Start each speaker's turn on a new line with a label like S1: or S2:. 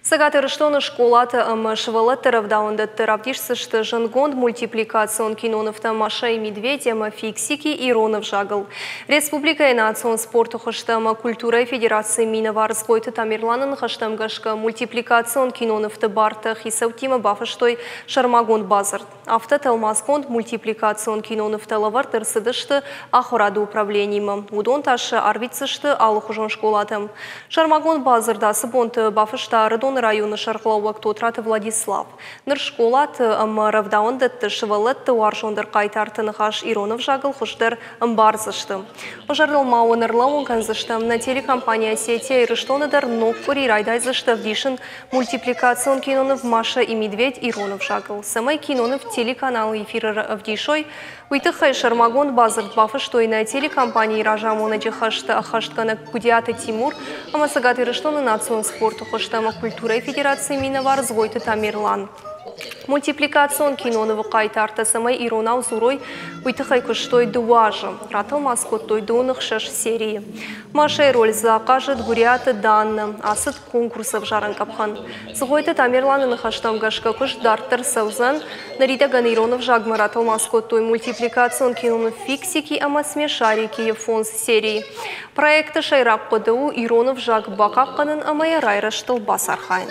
S1: Сагатырыштоны школаты швалы тырывдаунды тыравдишсышты жынгонд мультипликацион киноновта Маша и Медведь фиксики Иронов жагыл. Республика инацион спорту хыштама культура федерации миноварыз койты тамирланын хыштамгашка мультипликацион киноновты барты хисаутима бафыштой шармагонд базард. Авто телмасконд мультипликацион киноновты лавар тырсыдышты ахурады управлением. Удон ташы арвицышты алухужон школатым. Шармагонд базардасы бонты бафышта рыдон районы Шарклауак Тотраты Владислав. Ныр школат равдаунды шывалытты уаршондыр кайтартыны хаш Иронов жагыл хуштыр барзышты. Ожарныл мауын ырлауын канзышты на телекомпания сети ирыштоныдыр ноккури райдайзышты вдишын мультипликацион кинонов Маша и Медведь Иронов жагыл. Самай кинонов телеканал эфиры вдишой Уйтыхай Шармагон базард бафыштой на телекомпании ражамона джихашты ахашткана Кудиаты Тимур, амасагаты рыштоны национ спорту хаштама культурой федерации миновар звойты Тамерлан. Мультипликацион киноновы кайтарты самай Иронау зурой уйтыхай кыштой дуажы, ратыл маскоттой донық шаш серии. Машай роль закажет гуриаты данны, асыт конкурсов жаран капхан. Згойты Тамерланы хаштамгашка кыш дартыр саузан, наридаган Иронов жагмы ратыл маскоттой мультипликацион кинонов фиксики, ама смешарики фонс серии. Проекты шайрак кодау Иронов жаг бакакканын амая райраштыл басархайн.